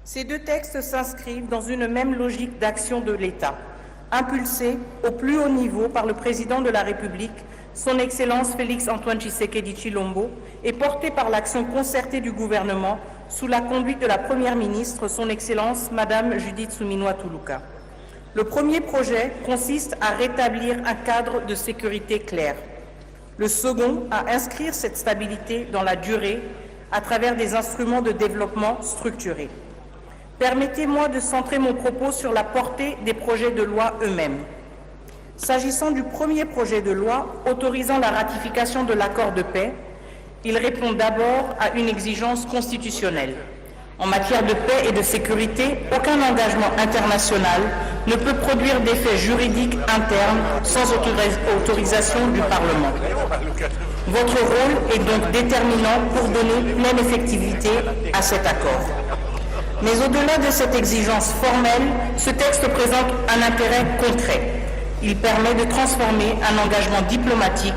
Ces deux textes s'inscrivent dans une même logique d'action de l'État, impulsée au plus haut niveau par le Président de la République, son Excellence Félix-Antoine Tshisekedi Tshilombo, et portée par l'action concertée du gouvernement sous la conduite de la Première ministre, son Excellence Madame Judith Suminwa Tuluka. Le premier projet consiste à rétablir un cadre de sécurité clair. Le second, à inscrire cette stabilité dans la durée à travers des instruments de développement structurés. Permettez-moi de centrer mon propos sur la portée des projets de loi eux-mêmes. S'agissant du premier projet de loi autorisant la ratification de l'accord de paix, il répond d'abord à une exigence constitutionnelle. En matière de paix et de sécurité, aucun engagement international ne peut produire d'effets juridiques internes sans autorisation du Parlement. Votre rôle est donc déterminant pour donner pleine effectivité à cet accord. Mais au-delà de cette exigence formelle, ce texte présente un intérêt concret. Il permet de transformer un engagement diplomatique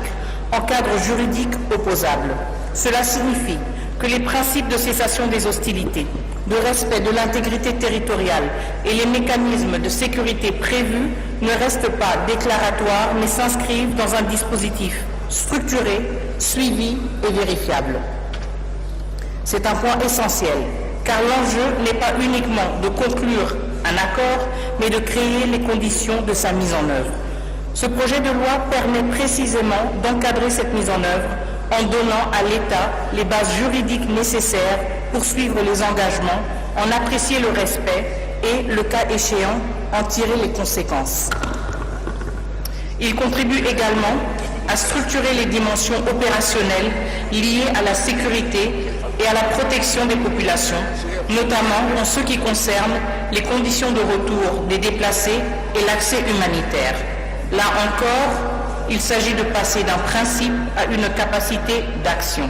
en cadre juridique opposable. Cela signifie que les principes de cessation des hostilités, de respect de l'intégrité territoriale et les mécanismes de sécurité prévus ne restent pas déclaratoires, mais s'inscrivent dans un dispositif structuré, suivi et vérifiable. C'est un point essentiel, car l'enjeu n'est pas uniquement de conclure un accord, mais de créer les conditions de sa mise en œuvre. Ce projet de loi permet précisément d'encadrer cette mise en œuvre en donnant à l'État les bases juridiques nécessaires pour suivre les engagements, en apprécier le respect et, le cas échéant, en tirer les conséquences. Il contribue également à structurer les dimensions opérationnelles liées à la sécurité et à la protection des populations, notamment en ce qui concerne les conditions de retour des déplacés et l'accès humanitaire. Là encore, il s'agit de passer d'un principe à une capacité d'action.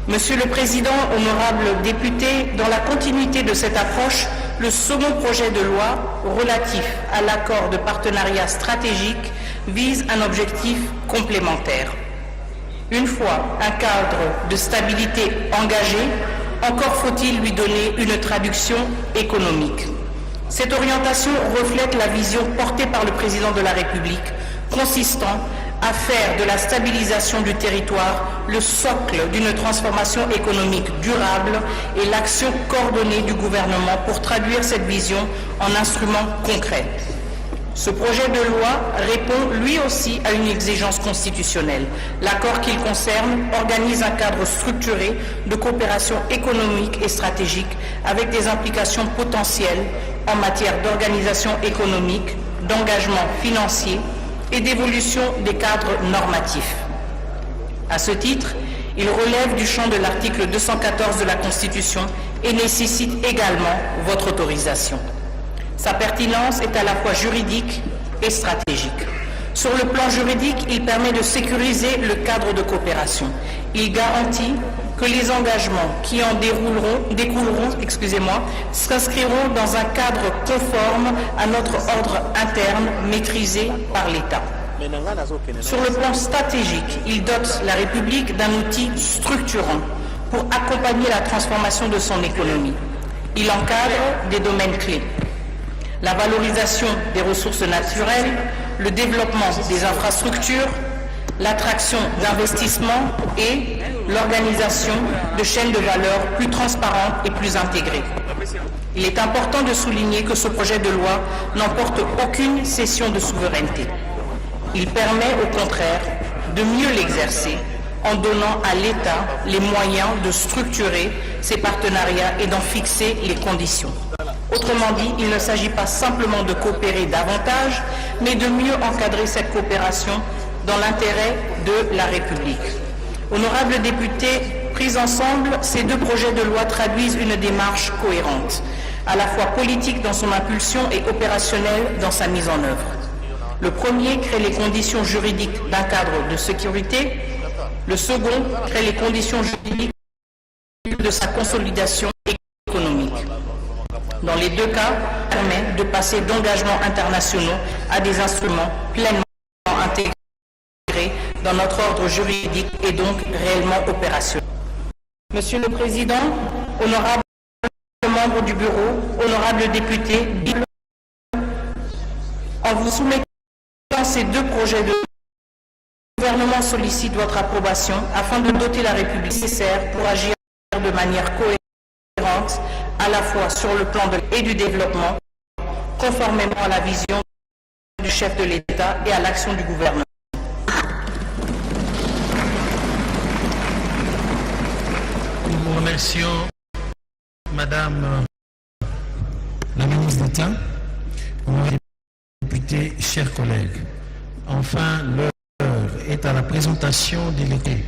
Monsieur le Président, honorables députés, dans la continuité de cette approche, le second projet de loi relatif à l'accord de partenariat stratégique vise un objectif complémentaire. Une fois un cadre de stabilité engagé, encore faut-il lui donner une traduction économique. Cette orientation reflète la vision portée par le Président de la République, consistant à faire de la stabilisation du territoire le socle d'une transformation économique durable et l'action coordonnée du gouvernement pour traduire cette vision en instruments concrets. Ce projet de loi répond lui aussi à une exigence constitutionnelle. L'accord qu'il concerne organise un cadre structuré de coopération économique et stratégique avec des implications potentielles en matière d'organisation économique, d'engagement financier et d'évolution des cadres normatifs. À ce titre, il relève du champ de l'article 214 de la Constitution et nécessite également votre autorisation. Sa pertinence est à la fois juridique et stratégique. Sur le plan juridique, il permet de sécuriser le cadre de coopération. Il garantit que les engagements qui en découleront s'inscriront dans un cadre conforme à notre ordre interne maîtrisé par l'État. Sur le plan stratégique, il dote la République d'un outil structurant pour accompagner la transformation de son économie. Il encadre des domaines clés: la valorisation des ressources naturelles, le développement des infrastructures, l'attraction d'investissements et l'organisation de chaînes de valeur plus transparentes et plus intégrées. Il est important de souligner que ce projet de loi n'emporte aucune cession de souveraineté. Il permet au contraire de mieux l'exercer en donnant à l'État les moyens de structurer ses partenariats et d'en fixer les conditions. Autrement dit, il ne s'agit pas simplement de coopérer davantage, mais de mieux encadrer cette coopération dans l'intérêt de la République. Honorables députés, pris ensemble, ces deux projets de loi traduisent une démarche cohérente, à la fois politique dans son impulsion et opérationnelle dans sa mise en œuvre. Le premier crée les conditions juridiques d'un cadre de sécurité, le second crée les conditions juridiques de sa consolidation économique. Dans les deux cas, permet de passer d'engagements internationaux à des instruments pleinement intégrés dans notre ordre juridique et donc réellement opérationnel. Monsieur le Président, honorables membres du bureau, honorables députés, en vous soumettant ces deux projets de loi, le gouvernement sollicite votre approbation afin de doter la République nécessaire pour agir de manière cohérente, à la fois sur le plan et du développement, conformément à la vision du chef de l'État et à l'action du gouvernement. Nous vous remercions, Madame la ministre d'État, députés, chers collègues. Enfin, l'heure est à la présentation déléguée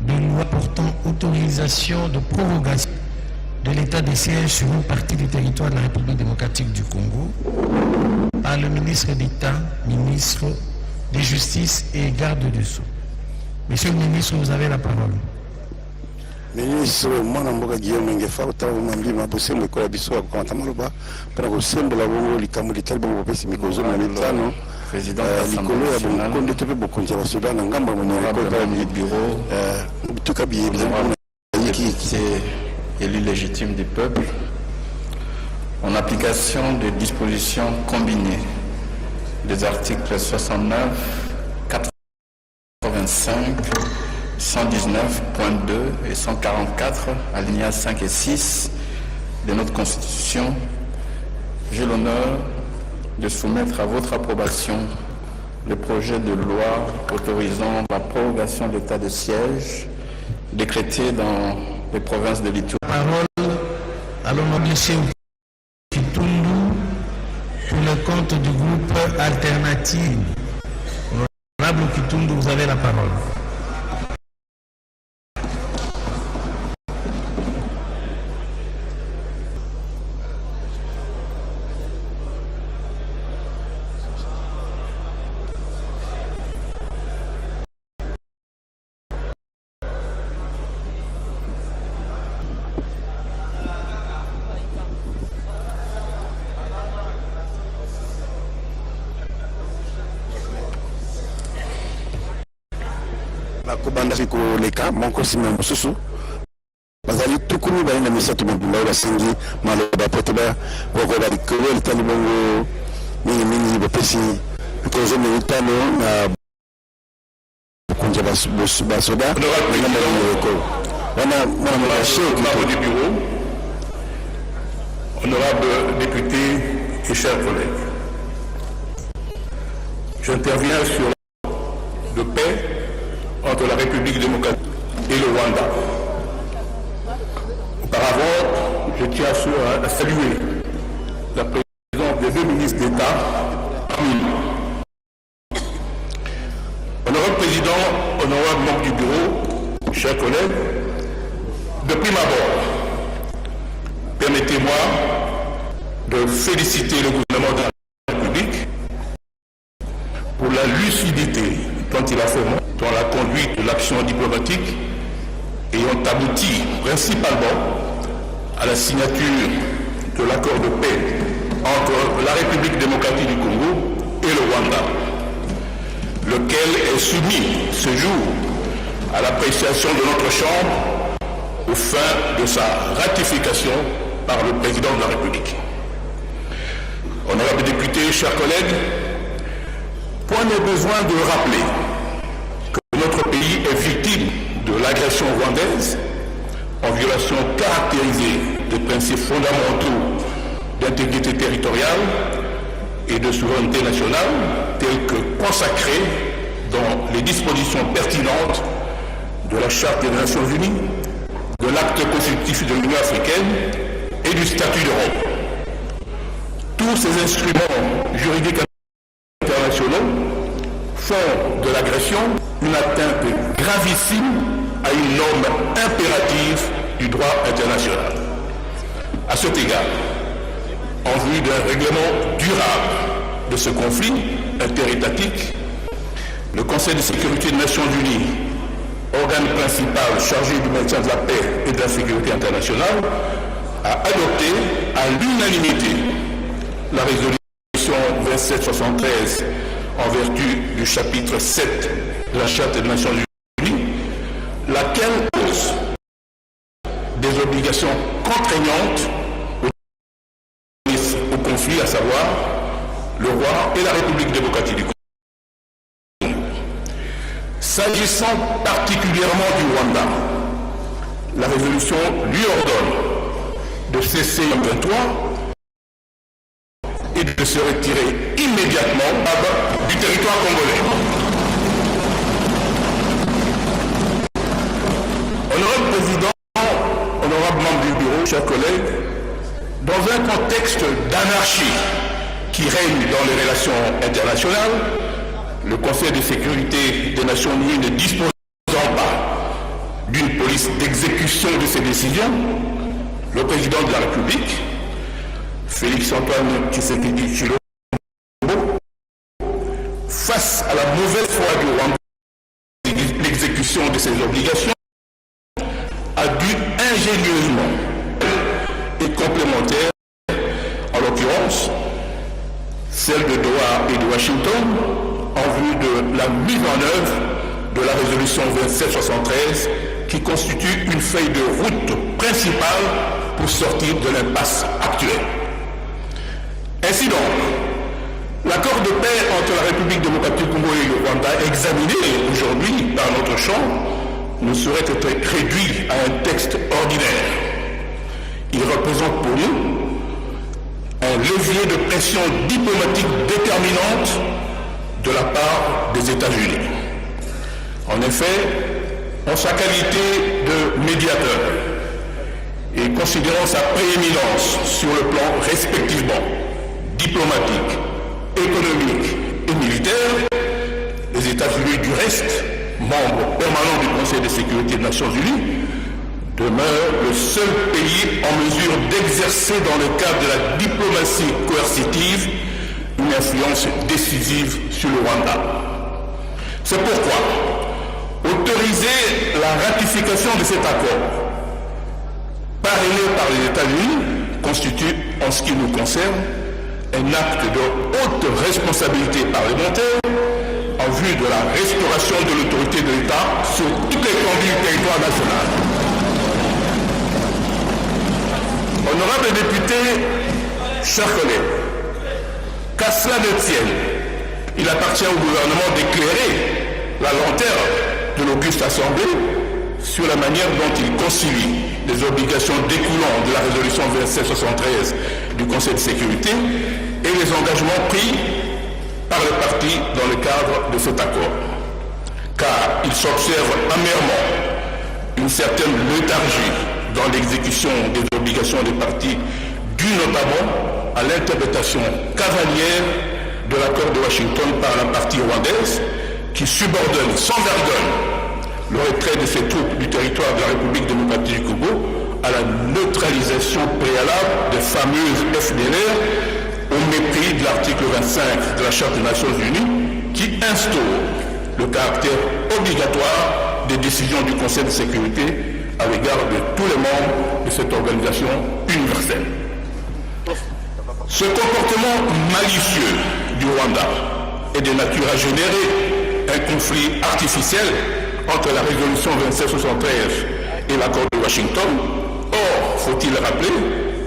de loi portant autorisation de prorogation de l'état de siège sur une partie du territoire de la République démocratique du Congo par le ministre d'État, ministre de Justice et garde des Sceaux. Monsieur le ministre, vous avez la parole. Ministre, mwana mboka Guillaume Ngefa utawo mambima bosembo ikola biso ya kukamata maloba para kosembola bongo likambo litali bongo bopesi mikozo na mitano likolo ya bonkonde tope bokonzi ya basoda na ngambo monyalikota bureau bituka biyebisa élu légitime du peuple, en application des dispositions combinées des articles 69, 85, 119.2 et 144, alinéas 5 et 6 de notre Constitution, j'ai l'honneur de soumettre à votre approbation le projet de loi autorisant la prorogation de l'état de siège décrété dans les provinces de l'Ituri. Parole à l'honorable Cheikh Kitundu pour le compte du groupe Alternative. Honorable Kitundu, vous avez la parole. bakobanda koleka moko nsima mosusu bazali tukuni balinda misato mobimba oyo basengi maloba po te bakoba likolo litali bongo mingimingi bopesi mikozo mitano na bokonzi ya basoda ngambo ya ekolo wana mwana moka membre du bureau, honorables députés et chers collègues, j'interviens sur la paix entre la République démocratique et le Rwanda. Auparavant, je tiens à saluer la présence des deux ministres d'État. Honorable Président, honorable membre du bureau, chers collègues, de prime abord, permettez-moi de féliciter le gouvernement de la République pour la lucidité dont il a fait dans la conduite de l'action diplomatique ayant abouti principalement à la signature de l'accord de paix entre la République démocratique du Congo et le Rwanda, lequel est soumis ce jour à l'appréciation de notre Chambre aux fins de sa ratification par le Président de la République. Honorables députés, chers collègues, point n'est besoin de rappeler que notre pays est victime de l'agression rwandaise en violation caractérisée des principes fondamentaux d'intégrité territoriale et de souveraineté nationale tels que consacrés dans les dispositions pertinentes de la Charte des Nations Unies, de l'acte constitutif de l'Union africaine et du statut de Rome. Tous ces instruments juridiques internationaux font de l'agression une atteinte gravissime à une norme impérative du droit international. À cet égard, en vue d'un règlement durable de ce conflit interétatique, le Conseil de sécurité des Nations Unies, organe principal chargé du maintien de la paix et de la sécurité internationale, a adopté à l'unanimité la résolution 2773 en vertu du chapitre 7 de la Charte des Nations Unies, laquelle pose des obligations contraignantes suit, à savoir le roi et la République démocratique du Congo. S'agissant particulièrement du Rwanda, la résolution lui ordonne de cesser le 23 et de se retirer immédiatement du territoire congolais. Honorable Président, honorable membre du bureau, chers collègues, dans un contexte d'anarchie qui règne dans les relations internationales, le Conseil de sécurité des Nations Unies ne disposant pas d'une police d'exécution de ses décisions, le président de la République, Félix-Antoine Tshisekedi Tshilombo, face à la mauvaise foi du Rwanda, l'exécution de ses obligations, a dû ingénieusement et complémentaire, en l'occurrence, celle de Doha et de Washington, en vue de la mise en œuvre de la résolution 2773 qui constitue une feuille de route principale pour sortir de l'impasse actuelle. Ainsi donc, l'accord de paix entre la République démocratique du Congo et le Rwanda examiné aujourd'hui par notre Chambre ne saurait être réduit à un texte ordinaire. Il représente pour nous un levier de pression diplomatique déterminante de la part des États-Unis. En effet, en sa qualité de médiateur et considérant sa prééminence sur le plan respectivement diplomatique, économique et militaire, les États-Unis du reste, membres permanents du Conseil de sécurité des Nations Unies, demeure le seul pays en mesure d'exercer dans le cadre de la diplomatie coercitive une influence décisive sur le Rwanda. C'est pourquoi autoriser la ratification de cet accord parrainé par les États-Unis constitue, en ce qui nous concerne, un acte de haute responsabilité parlementaire en vue de la restauration de l'autorité de l'État sur toute l'étendue du territoire national. Honorables députés, chers collègues, qu'à cela ne tienne, il appartient au gouvernement d'éclairer la lanterne de l'auguste Assemblée sur la manière dont il concilie les obligations découlant de la résolution 2773 du Conseil de sécurité et les engagements pris par les partis dans le cadre de cet accord. Car il s'observe amèrement une certaine léthargie dans l'exécution des obligations des partis, due notamment à l'interprétation cavalière de l'accord de Washington par la partie rwandaise, qui subordonne sans vergogne le retrait de ses troupes du territoire de la République démocratique du Congo à la neutralisation préalable des fameuses FDLR, au mépris de l'article 25 de la Charte des Nations Unies, qui instaure le caractère obligatoire des décisions du Conseil de sécurité à l'égard de tous les membres de cette organisation universelle. Ce comportement malicieux du Rwanda est de nature à générer un conflit artificiel entre la résolution 2773 et l'accord de Washington. Or, faut-il le rappeler,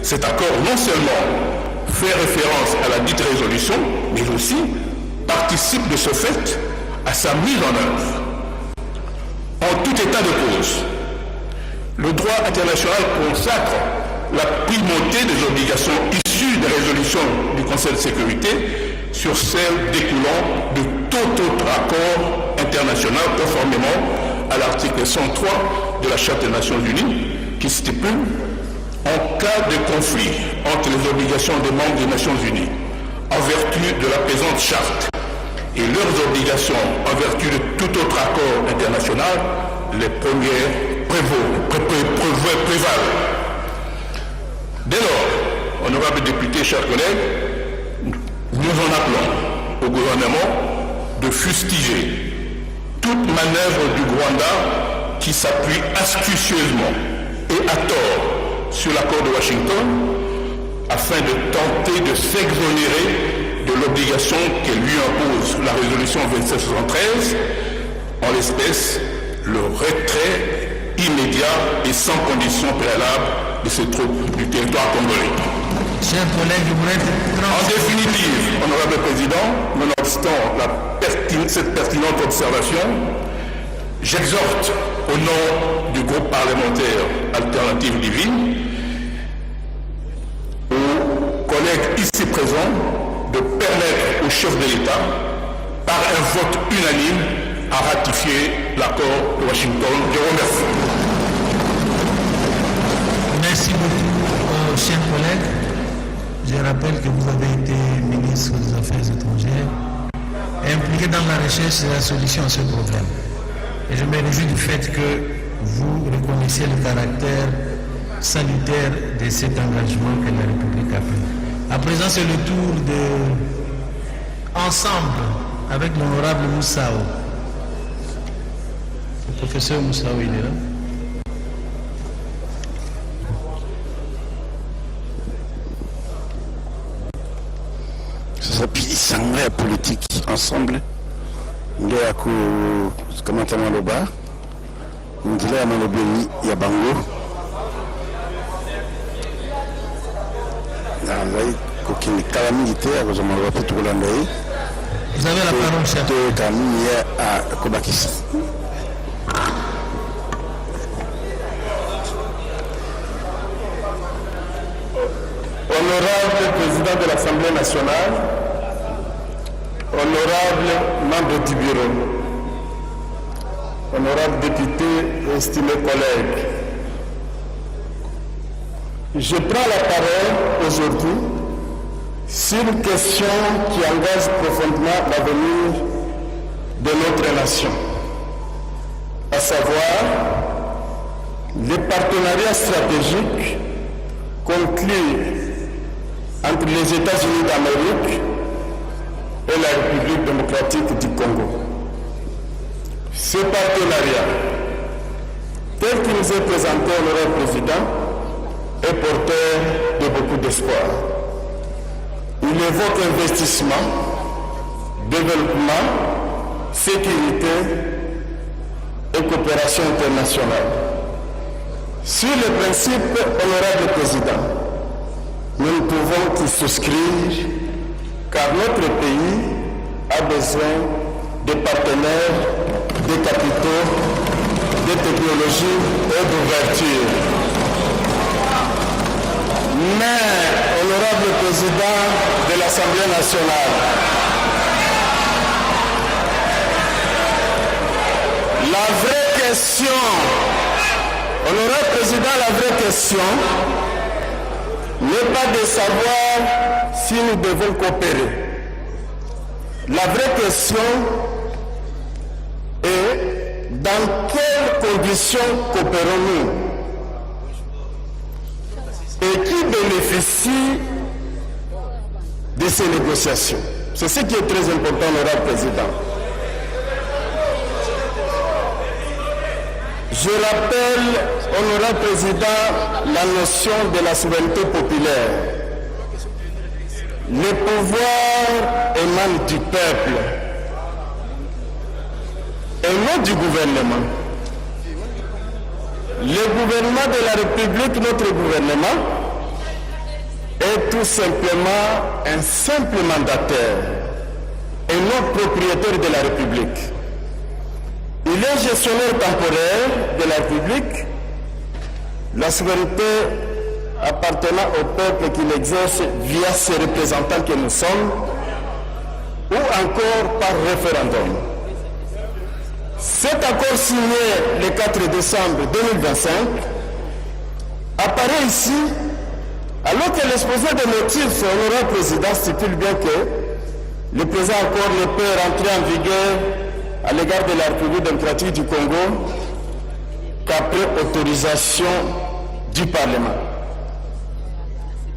cet accord non seulement fait référence à la dite résolution, mais aussi participe de ce fait à sa mise en œuvre. En tout état de cause, le droit international consacre la primauté des obligations issues des résolutions du Conseil de sécurité sur celles découlant de tout autre accord international conformément à l'article 103 de la Charte des Nations Unies qui stipule en cas de conflit entre les obligations des membres des Nations Unies en vertu de la présente charte et leurs obligations en vertu de tout autre accord international, les premières prévalent. Dès lors, honorables députés, chers collègues, nous en appelons au gouvernement de fustiger toute manœuvre du Rwanda qui s'appuie astucieusement et à tort sur l'accord de Washington afin de tenter de s'exonérer de l'obligation qu'elle lui impose la résolution 2773, en l'espèce le retrait immédiat et sans condition préalable de ces troupes du territoire congolais. Chers collègues, vous êtes En définitive, honorable président, nonobstant cette pertinente observation, j'exhorte au nom du groupe parlementaire Alternative Living aux collègues ici présents de permettre au chef de l'État, par un vote unanime, à ratifier l'accord de Washington. Je vous remercie. Merci beaucoup, chers collègues. Je rappelle que vous avez été ministre des Affaires étrangères, impliqué dans la recherche et la solution à ce problème. Et je me réjouis du fait que vous reconnaissiez le caractère salutaire de cet engagement que la République a pris. À présent, c'est le tour de ensemble avec l'honorable Moussao. Le professeur Moussao, il est là. Sangre politique ensemble ndio ya kukamata maloba ndile ya maloba ya bango nzai kokinikala mingi te akozwa maloba pe tokolanda ye. Vous avez la parole, chef. Tokamini ye akobakisa. Honorable président de l'Assemblée nationale, honorable membre du bureau, honorable député, estimés collègues, je prends la parole aujourd'hui sur une question qui engage profondément l'avenir de notre nation, à savoir les partenariats stratégiques conclus entre les États-Unis d'Amérique et la République démocratique du Congo. Ce partenariat, tel qu'il nous est présenté, honorable président, est porteur de beaucoup d'espoir. Il évoque investissement, développement, sécurité et coopération internationale. Sur le principe, honorable président, nous ne pouvons qu'y souscrire car notre pays a besoin de partenaires, de capitaux, de technologies et d'ouverture. Mais, honorable président de l'Assemblée nationale, la vraie question, honorable président, la vraie question n'est pas de savoir si nous devons coopérer. La vraie question est dans quelles conditions coopérons-nous et qui bénéficie de ces négociations. C'est ce qui est très important, honorable président. Je rappelle, honorable président, la notion de la souveraineté populaire. Le pouvoir émane du peuple et non du gouvernement. Le gouvernement de la République, notre gouvernement, est tout simplement un simple mandataire et non propriétaire de la République. Il est gestionnaire temporaire de la République, la souveraineté appartenant au peuple qu'il exerce via ses représentants que nous sommes, ou encore par référendum. Cet accord signé le 4 décembre 2025 apparaît ici, alors que l'exposé des motifs, honorable président, stipule bien que le présent accord ne peut rentrer en vigueur à l'égard de la République démocratique du Congo qu'après autorisation du Parlement.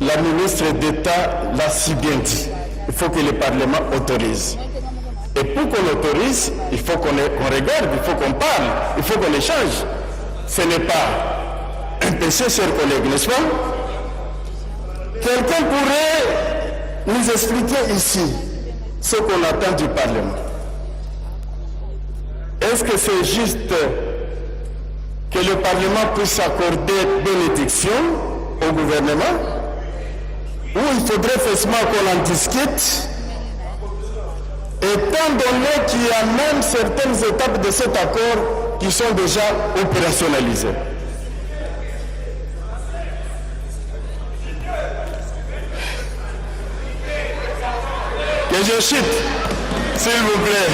La ministre d'État l'a si bien dit. Il faut que le Parlement autorise. Et pour qu'on autorise, il faut qu'on regarde, il faut qu'on parle, il faut qu'on échange. Ce n'est pas un péché, chers collègues, n'est-ce pas? Quelqu'un pourrait nous expliquer ici ce qu'on attend du Parlement. Est-ce que c'est juste que le Parlement puisse accorder bénédiction au gouvernement? où il faudrait effectivement qu'on en discute, étant donné qu'il y a même certaines étapes de cet accord qui sont déjà opérationnalisées. Que je chute, s'il vous plaît.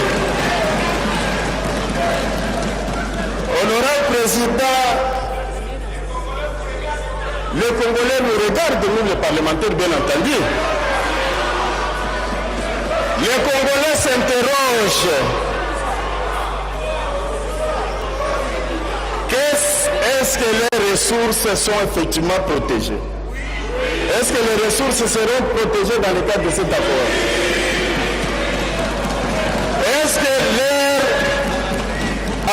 Honorable Président, les Congolais nous regardent, nous les parlementaires, bien entendu. Les Congolais s'interrogent. Est-ce que les ressources sont effectivement protégées? Est-ce que les ressources seront protégées dans le cadre de cet accord? Est-ce que leur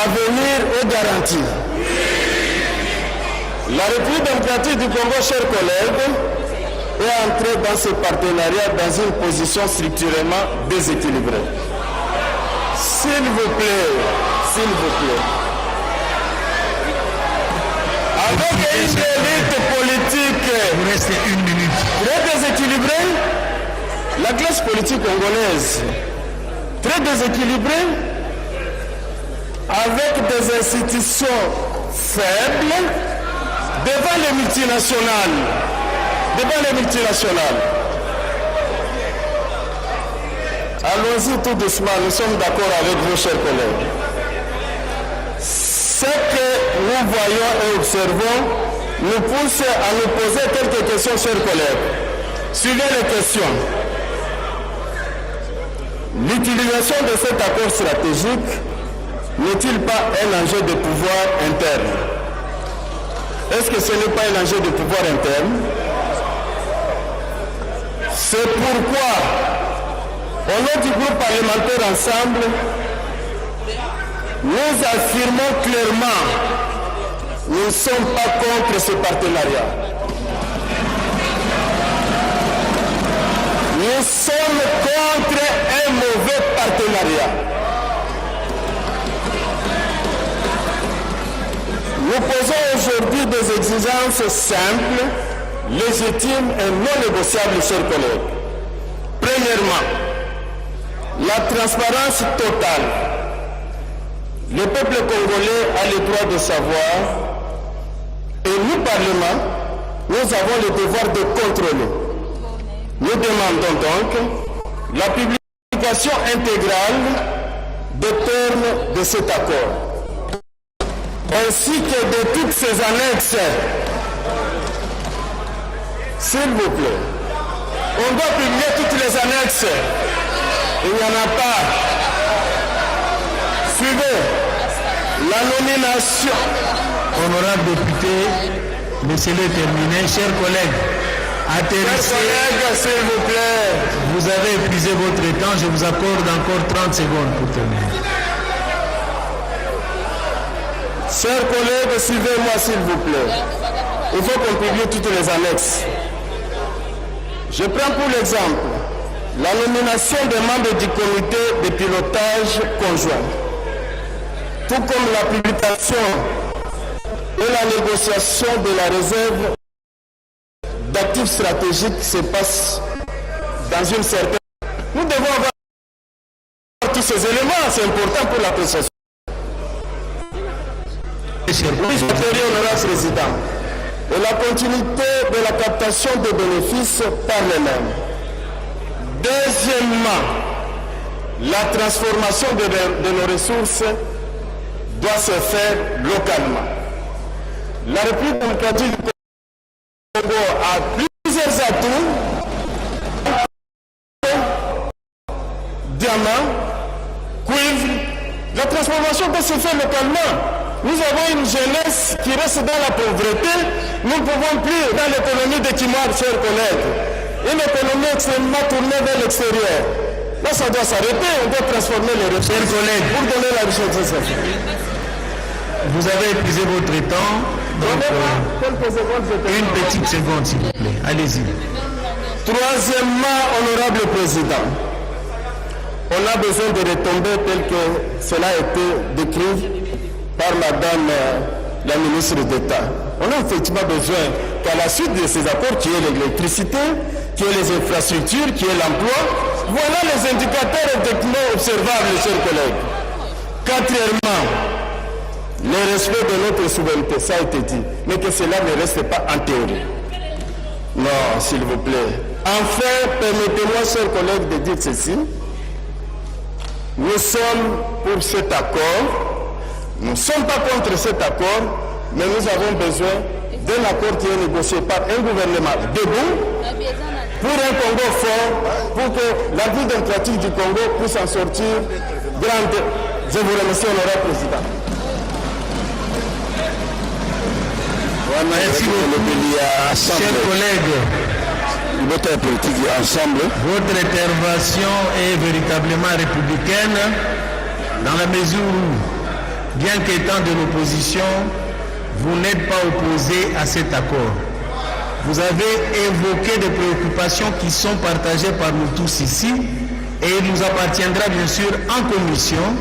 avenir est garanti? La République démocratique du Congo, chers collègues, est entrée dans ce partenariat dans une position structurellement déséquilibrée. S'il vous plaît, avec une élite politique Vous restez 1 minute. très déséquilibrée, la classe politique congolaise très déséquilibrée, avec des institutions faibles devant les multinationales. Allons-y tout doucement, nous sommes d'accord avec vous, chers collègues. Ce que nous voyons et observons nous pousse à nous poser quelques questions, chers collègues. Suivez les questions. L'utilisation de cet accord stratégique n'est-il pas un enjeu de pouvoir interne? Est-ce que ce n'est pas un enjeu de pouvoir interne? C'est pourquoi, au nom du groupe parlementaire Ensemble, nous affirmons clairement, nous ne sommes pas contre ce partenariat. Nous sommes contre un mauvais partenariat. Nous posons aujourd'hui des exigences simples, légitimes et non négociables, chers collègues. Premièrement, la transparence totale. Le peuple congolais a le droit de savoir et nous, Parlement, nous avons le devoir de contrôler. Nous demandons donc la publication intégrale des termes de cet accord, ainsi que de toutes ces annexes. S'il vous plaît, on doit publier toutes les annexes. Il n'y en a pas. Suivez la nomination. Honorable député, laissez-le terminer. Chers collègues, atterrissez. Chers collègues, s'il vous plaît. Vous avez épuisé votre temps, je vous accorde encore 30 secondes pour terminer. Chers collègues, suivez-moi s'il vous plaît. Il faut qu'on publie toutes les annexes. Je prends pour l'exemple la nomination des membres du comité de pilotage conjoint, tout comme la publication et la négociation de la réserve d'actifs stratégiques se passe dans une certaine... Nous devons avoir tous ces éléments, c'est important pour l'appréciation. Oui, honorable président. Et la continuité de la captation des bénéfices par les mêmes. Deuxièmement, la transformation de nos ressources doit se faire localement. La République démocratique du Congo a plusieurs atouts, diamants, cuivre. La transformation doit se faire localement. Nous avons une jeunesse qui reste dans la pauvreté. Nous ne pouvons plus dans l'économie de Kimar, chers collègues. Une économie extrêmement tournée vers l'extérieur. Là, ça doit s'arrêter. On doit transformer les ressources. Chers collègues, pour donner la richesse. vous avez épuisé votre temps. Donc, Quelques secondes, une petite seconde, s'il vous plaît. Allez-y. Troisièmement, honorable président, on a besoin de retombées telles que cela a été décrit par madame la ministre d'État. On a effectivement besoin qu'à la suite de ces accords qui est l'électricité, qui est les infrastructures, qui est l'emploi. Voilà les indicateurs effectivement observables, chers collègues. Quatrièmement, le respect de notre souveraineté, ça a été dit, mais que cela ne reste pas en théorie. Non, s'il vous plaît. Enfin, permettez-moi, chers collègues, de dire ceci. Nous sommes pour cet accord. Nous ne sommes pas contre cet accord, mais nous avons besoin d'un accord qui est négocié par un gouvernement debout, pour un Congo fort, pour que la vie démocratique du Congo puisse en sortir grande. Je vous remercie, honorable président. Merci beaucoup, chers collègues. Votre intervention est véritablement républicaine dans la mesure où, bien qu'étant de l'opposition, vous n'êtes pas opposé à cet accord. Vous avez évoqué des préoccupations qui sont partagées par nous tous ici et il nous appartiendra bien sûr en commission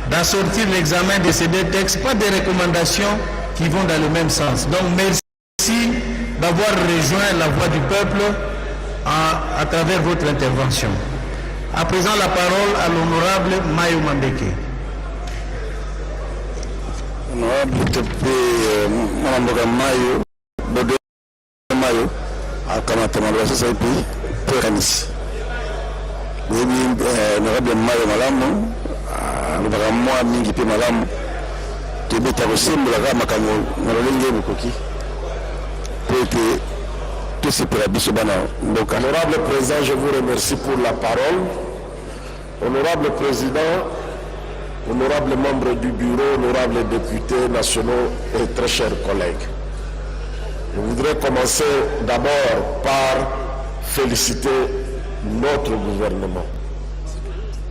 d'assortir l'examen de ces deux textes par des recommandations qui vont dans le même sens. Donc merci d'avoir rejoint la voix du peuple à travers votre intervention. À présent, la parole à l'honorable Mayo Mambeke. Honorable député Mamboga Mayo, Bodo Mayo, Akamatama Saipi, Pekanis. Honorable Mayo Malamu, Honorable Moi Mingi Pe Malamu, Tebeta Rosembo, la Makango, Nalolenge Bukoki. Honorable Président, je vous remercie pour la parole. Honorable Président, honorable membre du bureau, honorable députés nationaux et très chers collègues. Je voudrais commencer d'abord par féliciter notre gouvernement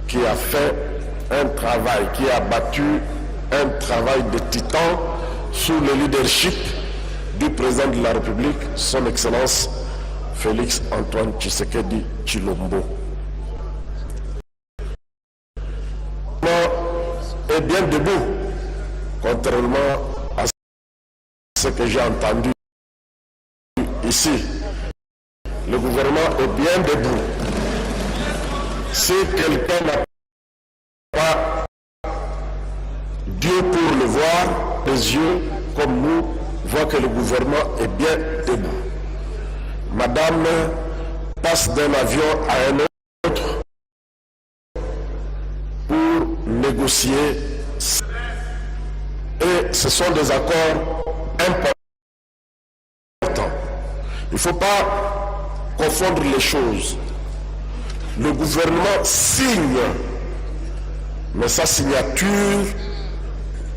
qui a fait un travail, qui a battu un travail de titan sous le leadership du président de la République, son Excellence Félix Antoine Tshisekedi Tshilombo. Est bien debout, contrairement à ce que j'ai entendu ici. Le gouvernement est bien debout. Si quelqu'un n'a pas Dieu pour le voir, les yeux comme nous voient que le gouvernement est bien debout. Madame passe d'un avion à un autre pour négocier et ce sont des accords importants. Il ne faut pas confondre les choses. Le gouvernement signe, mais sa signature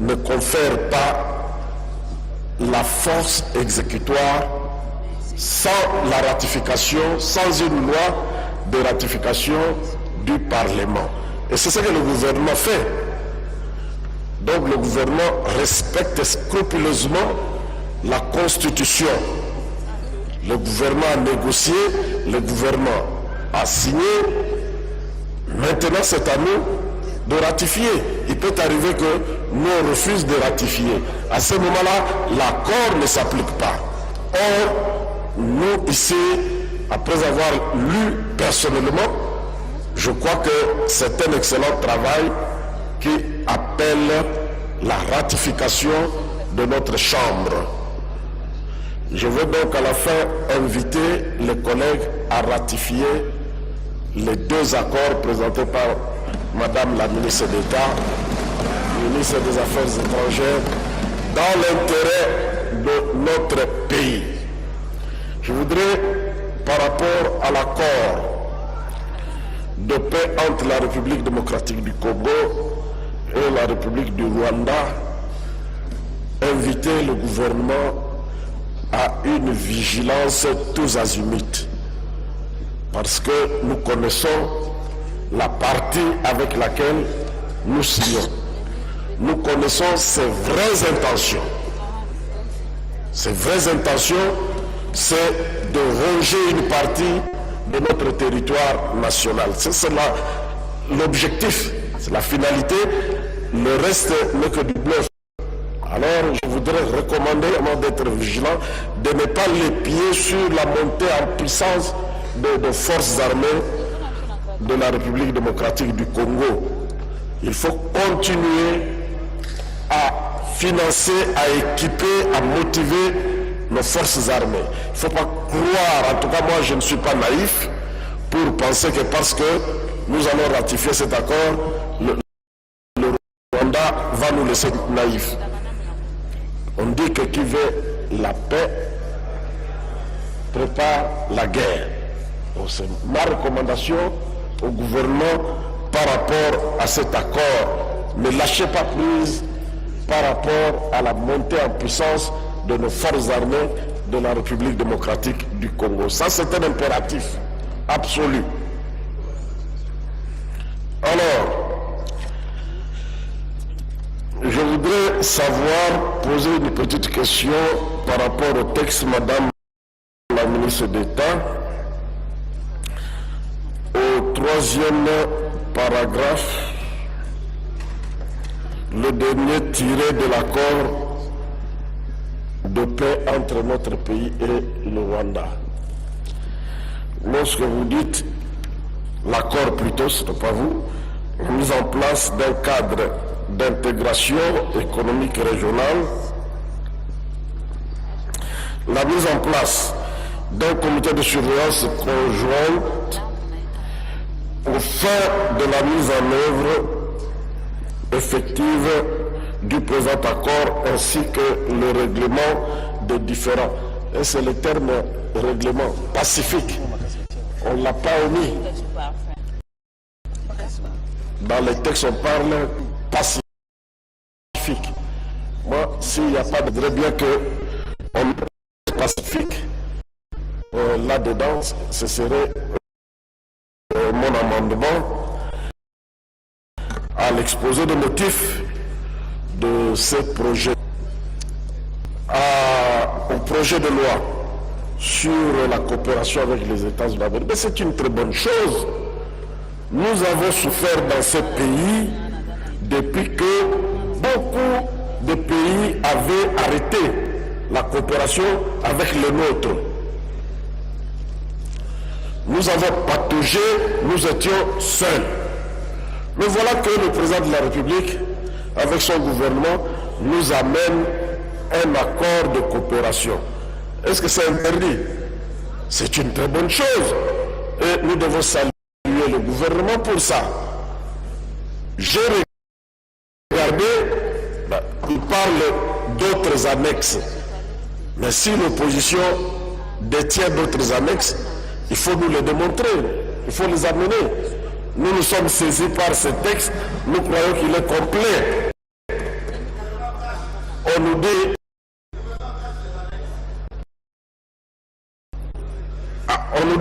ne confère pas la force exécutoire sans la ratification, sans une loi de ratification du Parlement. Et c'est ce que le gouvernement fait. Donc le gouvernement respecte scrupuleusement la Constitution. Le gouvernement a négocié, le gouvernement a signé. Maintenant, c'est à nous de ratifier. Il peut arriver que nous on refuse de ratifier. À ce moment-là, l'accord ne s'applique pas. Or, nous ici, après avoir lu personnellement, je crois que c'est un excellent travail qui appelle la ratification de notre Chambre. Je veux donc à la fin inviter les collègues à ratifier les deux accords présentés par Madame la ministre d'État, ministre des Affaires étrangères, dans l'intérêt de notre pays. Je voudrais, par rapport à l'accord de paix entre la République démocratique du Congo et la République du Rwanda, inviter le gouvernement à une vigilance tous azimuts. Parce que nous connaissons la partie avec laquelle nous signons. Nous connaissons ses vraies intentions. Ses vraies intentions, c'est de ronger une partie de notre territoire national. C'est l'objectif, c'est la finalité. Le reste n'est que du bluff. Alors, je voudrais recommander d'être vigilant, de ne pas les pieds sur la montée en puissance des forces armées de la République démocratique du Congo. Il faut continuer à financer, à équiper, à motiver nos forces armées. Il ne faut pas croire, en tout cas moi je ne suis pas naïf, pour penser que parce que nous allons ratifier cet accord, le Rwanda va nous laisser naïfs. On dit que qui veut la paix prépare la guerre. Donc c'est ma recommandation au gouvernement par rapport à cet accord. Ne lâchez pas prise par rapport à la montée en puissance de nos forces armées de la République démocratique du Congo. Ça, c'est un impératif absolu. Alors, je voudrais savoir, poser une petite question par rapport au texte, Madame la ministre d'État, au 3e paragraphe, le dernier tiré de l'accord de paix entre notre pays et le Rwanda. Lorsque vous dites l'accord plutôt, ce n'est pas vous, la mise en place d'un cadre d'intégration économique régionale, la mise en place d'un comité de surveillance conjointe aux fins de la mise en œuvre effective du présent accord ainsi que le règlement des différends. Et c'est le terme règlement pacifique. On ne l'a pas omis. Dans les textes, on parle pacifique. Moi, s'il n'y a pas de très bien que on est pacifique, là-dedans, ce serait mon amendement à l'exposé des motifs de ce projet, au projet de loi sur la coopération avec les États-Unis d'Amérique. Mais c'est une très bonne chose. Nous avons souffert dans ce pays depuis que beaucoup de pays avaient arrêté la coopération avec les nôtres. Nous avons pataugé, nous étions seuls. Mais voilà que le président de la République, avec son gouvernement, nous amène un accord de coopération. Est-ce que c'est interdit? C'est une très bonne chose. Et nous devons saluer le gouvernement pour ça. J'ai regardé, il parle d'autres annexes. Mais si l'opposition détient d'autres annexes, il faut nous les démontrer, il faut les amener. Nous nous sommes saisis par ce texte, nous croyons qu'il est complet. On nous dit,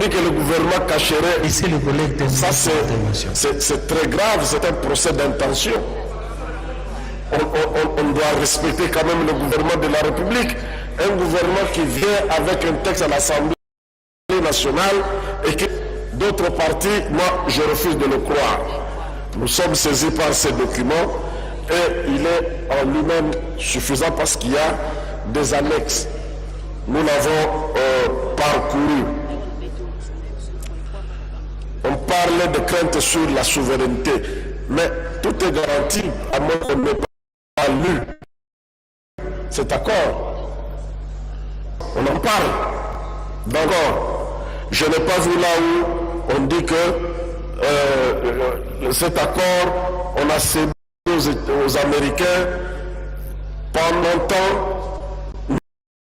que le gouvernement cacherait. Ici, le collègue ça, c'est très grave, c'est un procès d'intention. On doit respecter quand même le gouvernement de la République. Un gouvernement qui vient avec un texte à l'Assemblée nationale et que d'autres partis, moi, je refuse de le croire. Nous sommes saisis par ces documents et il est en lui-même suffisant parce qu'il y a des annexes. Nous l'avons parcouru. On parlait de crainte sur la souveraineté, mais tout est garanti à moins qu'on n'ait pas lu cet accord. On en parle. D'accord. Je n'ai pas vu là où on dit que cet accord, on a cédé aux Américains pendant longtemps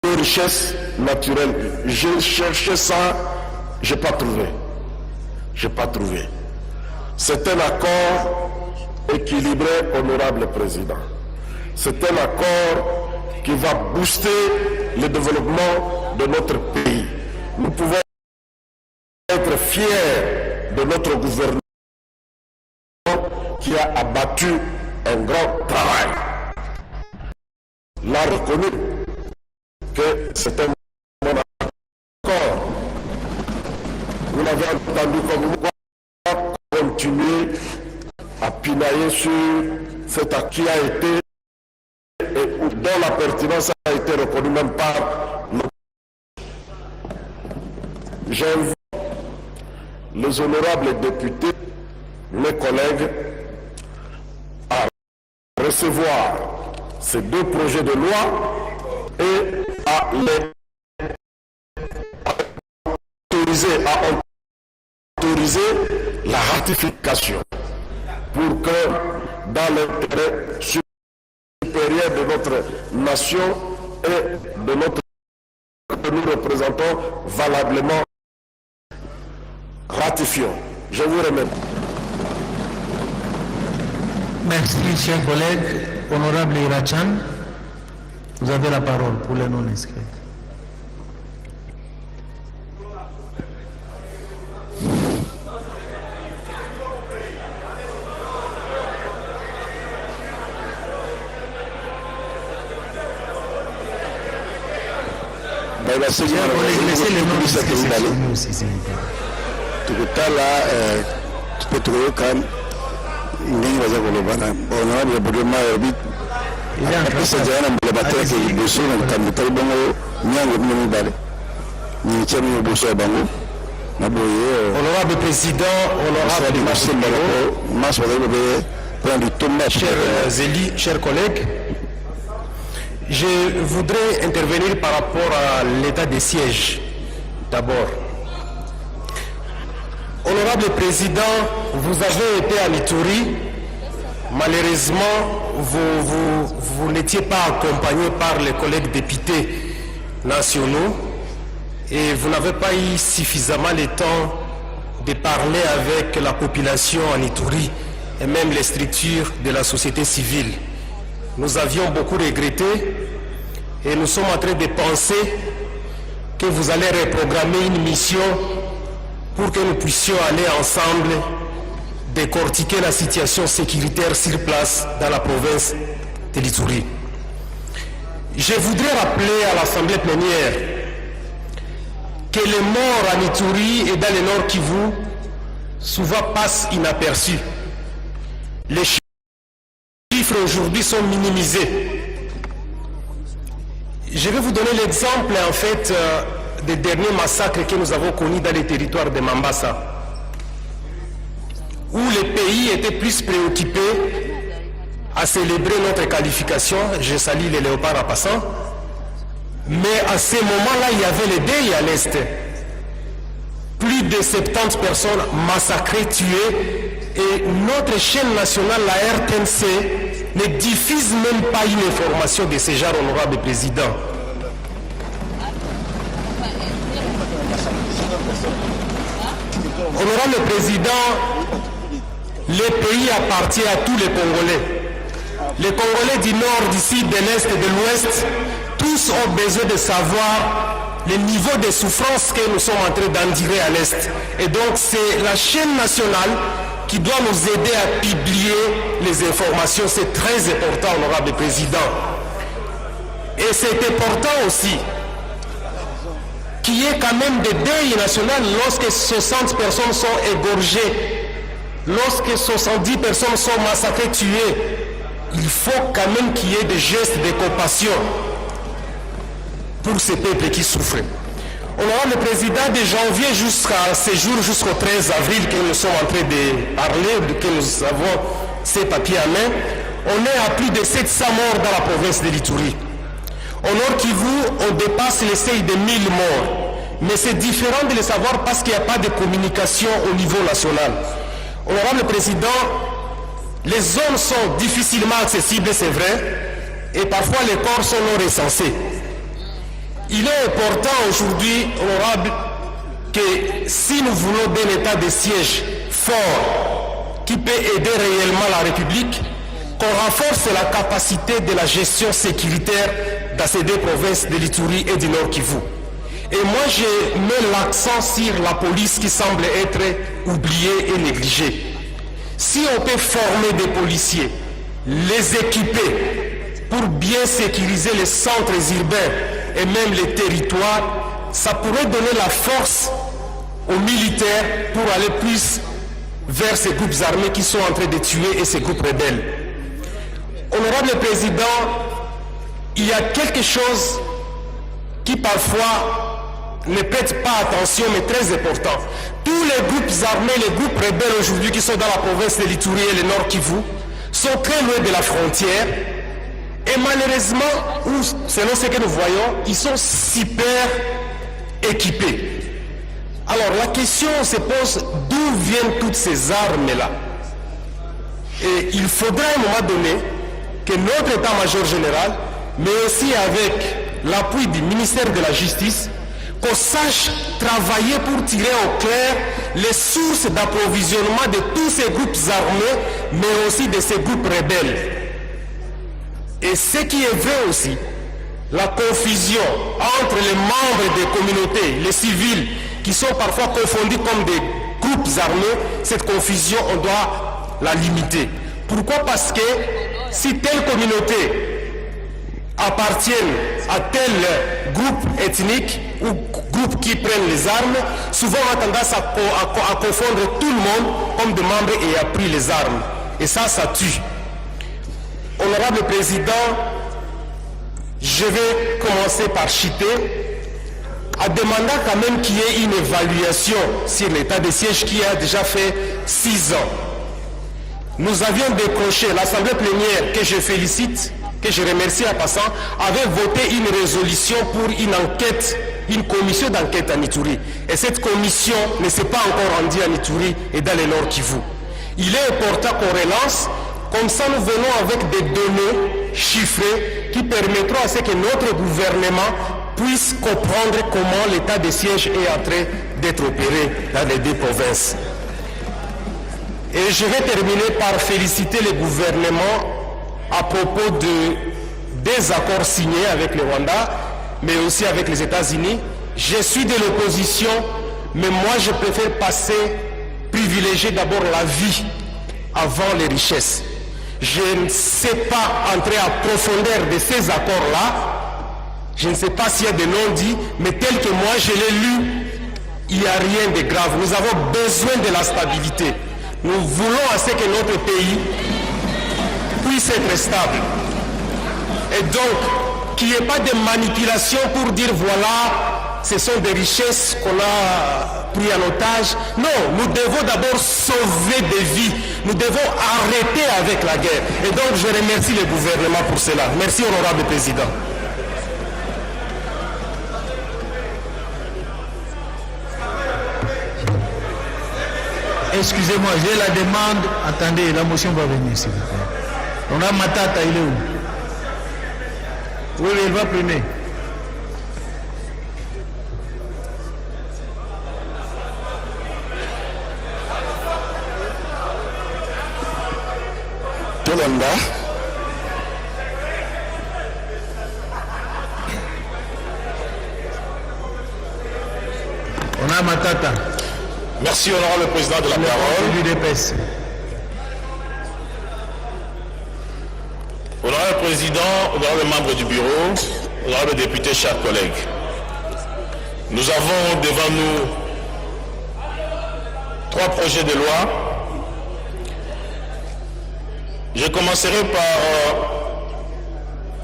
de richesses naturelles. J'ai cherché ça, je n'ai pas trouvé. Je n'ai pas trouvé. C'est un accord équilibré, honorable président. C'est un accord qui va booster le développement de notre pays. Nous pouvons être fiers de notre gouvernement qui a abattu un grand travail. L'a reconnu que c'est un bon accord. Vous l'avez entendu comme moi continuer à pinailler sur cet accord qui a été et dont la pertinence a été reconnue même par j'invite les honorables députés, mes collègues, à recevoir ces deux projets de loi et à les autoriser la ratification pour que, dans l'intérêt supérieur de notre nation et de notre que nous représentons valablement, ratifions. Je vous remercie. Merci, chers collègues. Honorable Irachan, vous avez la parole pour les non-inscrits. Laissez les non-inscrits s'exprimer aussi, s'il vous plaît. Honorable Président, honorable chers collègues, je voudrais intervenir par rapport à l'état des sièges. D'abord, honorable Président, vous avez été à l'Ituri. Malheureusement, vous n'étiez pas accompagné par les collègues députés nationaux et vous n'avez pas eu suffisamment le temps de parler avec la population en Ituri et même les structures de la société civile. Nous avions beaucoup regretté et nous sommes en train de penser que vous allez reprogrammer une mission pour que nous puissions aller ensemble décortiquer la situation sécuritaire sur place dans la province de l'Ituri. Je voudrais rappeler à l'Assemblée plénière que les morts en Ituri et dans le Nord Kivu souvent passent inaperçus. Les chiffres aujourd'hui sont minimisés. Je vais vous donner l'exemple en fait des derniers massacres que nous avons connus dans les territoires de Mambasa, où les pays étaient plus préoccupés à célébrer notre qualification. Je salue les léopards en passant. Mais à ce moment-là, il y avait les deuils à l'Est. Plus de 70 personnes massacrées, tuées. Et notre chaîne nationale, la RTNC, ne diffuse même pas une information de ce genre, honorable président. Honorable président, le pays appartient à tous les Congolais. Les Congolais du Nord, du Sud, de l'Est et de l'Ouest, tous ont besoin de savoir le niveau de souffrance que nous sommes en train d'endurer à l'Est. Et donc c'est la chaîne nationale qui doit nous aider à publier les informations. C'est très important, honorable président. Et c'est important aussi qu'il y ait quand même des deuils nationaux lorsque 60 personnes sont égorgées, lorsque 70 personnes sont massacrées, tuées. Il faut quand même qu'il y ait des gestes de compassion pour ces peuples qui souffrent. Honorable président, de janvier jusqu'à ce jour, jusqu'au 13 avril que nous sommes en train de parler, que nous avons ces papiers à main, on est à plus de 700 morts dans la province de l'Ituri. Au Nord Kivu, on dépasse les seuils de 1000 morts. Mais c'est différent de le savoir parce qu'il n'y a pas de communication au niveau national. Honorable président, les zones sont difficilement accessibles, c'est vrai, et parfois les corps sont non recensés. Il est important aujourd'hui, honorable, que si nous voulons d'un état de siège fort qui peut aider réellement la République, qu'on renforce la capacité de la gestion sécuritaire dans ces deux provinces de l'Ituri et du Nord Kivu. Et moi, je mets l'accent sur la police qui semble être oubliée et négligée. Si on peut former des policiers, les équiper pour bien sécuriser les centres urbains et même les territoires, ça pourrait donner la force aux militaires pour aller plus vers ces groupes armés qui sont en train de tuer et ces groupes rebelles. Honorable président, il y a quelque chose qui parfois ne prêtent pas attention, mais très important. Tous les groupes armés, les groupes rebelles aujourd'hui qui sont dans la province de l'Ituri et le Nord Kivu, sont très loin de la frontière. Et malheureusement, ou selon ce que nous voyons, ils sont super équipés. Alors la question se pose, d'où viennent toutes ces armes-là? Et il faudra à un moment donné que notre état-major général, mais aussi avec l'appui du ministère de la Justice, qu'on sache travailler pour tirer au clair les sources d'approvisionnement de tous ces groupes armés, mais aussi de ces groupes rebelles. Et ce qui est vrai aussi, la confusion entre les membres des communautés, les civils, qui sont parfois confondus comme des groupes armés, cette confusion, on doit la limiter. Pourquoi? Parce que si telle communauté appartient à tel groupe ethnique ou groupe qui prennent les armes, souvent on a tendance à confondre tout le monde comme des membres et a pris les armes. Et ça tue. Honorable Président, je vais commencer par chiter, en demandant quand même qu'il y ait une évaluation sur l'état de siège qui a déjà fait 6 ans. Nous avions décroché, l'Assemblée plénière, que je félicite, que je remercie en passant, avait voté une résolution pour une enquête, une commission d'enquête en Ituri. Et cette commission ne s'est pas encore rendue en Ituri et dans le Nord Kivu. Il est important qu'on relance, comme ça nous venons avec des données chiffrées qui permettront à ce que notre gouvernement puisse comprendre comment l'état de siège est en train d'être opéré dans les 2 provinces. Et je vais terminer par féliciter le gouvernement à propos des accords signés avec le Rwanda, mais aussi avec les États-Unis. Je suis de l'opposition, mais moi je préfère privilégier d'abord la vie avant les richesses. Je ne sais pas entrer en profondeur de ces accords-là. Je ne sais pas s'il y a des non-dits, mais tel que moi je l'ai lu, il n'y a rien de grave. Nous avons besoin de la stabilité. Nous voulons à ce que notre pays puisse être stable. Et donc, qu'il n'y ait pas de manipulation pour dire voilà, ce sont des richesses qu'on a pris en otage. Non, nous devons d'abord sauver des vies. Nous devons arrêter avec la guerre. Et donc, je remercie le gouvernement pour cela. Merci, honorable président. Excusez-moi, j'ai la demande. Attendez, la motion va venir, s'il vous plaît. On a Matata, il est où? Oui, il va primer. Tolanda. On a Matata. Merci, honorable président de la parole. Honorable président, honorable membre du bureau, honorable député, chers collègues. Nous avons devant nous 3 projets de loi. Je commencerai par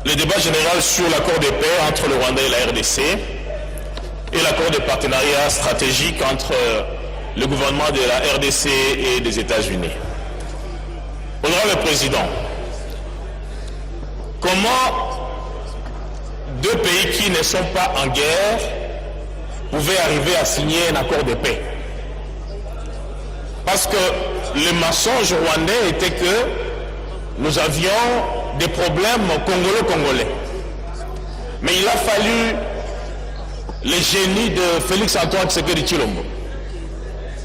le débat général sur l'accord de paix entre le Rwanda et la RDC et l'accord de partenariat stratégique entre le gouvernement de la RDC et des États-Unis. Honorable Président, comment 2 pays qui ne sont pas en guerre pouvaient arriver à signer un accord de paix? Parce que le mensonge rwandais était que nous avions des problèmes congolais. Mais il a fallu le génie de Félix-Antoine Tshisekedi Tshilombo,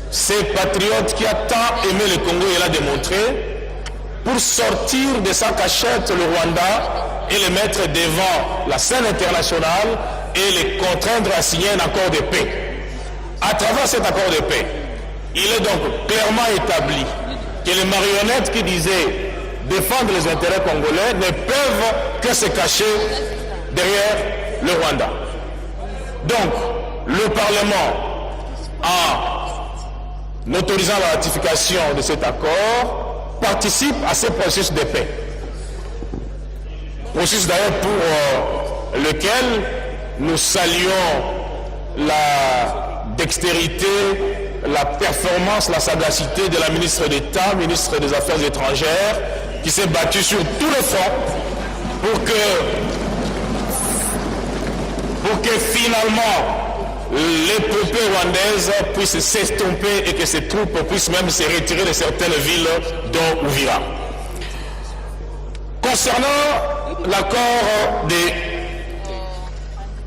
ces patriotes qui a tant aimé le Congo et l'a démontré, pour sortir de sa cachette le Rwanda et le mettre devant la scène internationale et les contraindre à signer un accord de paix. À travers cet accord de paix, il est donc clairement établi que les marionnettes qui disaient défendre les intérêts congolais ne peuvent que se cacher derrière le Rwanda. Donc, le Parlement, en autorisant la ratification de cet accord, participe à ce processus de paix. Processus d'ailleurs pour lequel nous saluons la dextérité, la performance, la sagacité de la ministre d'État, ministre des Affaires étrangères, qui s'est battue sur tous les fronts pour que finalement l'épopée rwandaise puisse s'estomper et que ces troupes puissent même se retirer de certaines villes dont Uvira. Concernant l'accord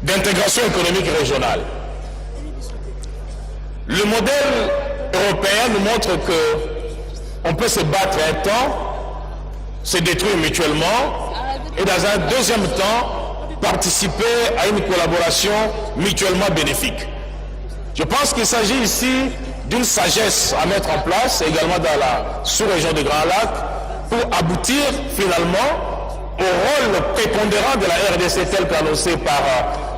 d'intégration économique régionale, le modèle européen nous montre qu'on peut se battre un temps, se détruire mutuellement et dans un deuxième temps participer à une collaboration mutuellement bénéfique. Je pense qu'il s'agit ici d'une sagesse à mettre en place, également dans la sous-région de Grand Lac, pour aboutir finalement au rôle prépondérant de la RDC tel qu'annoncé par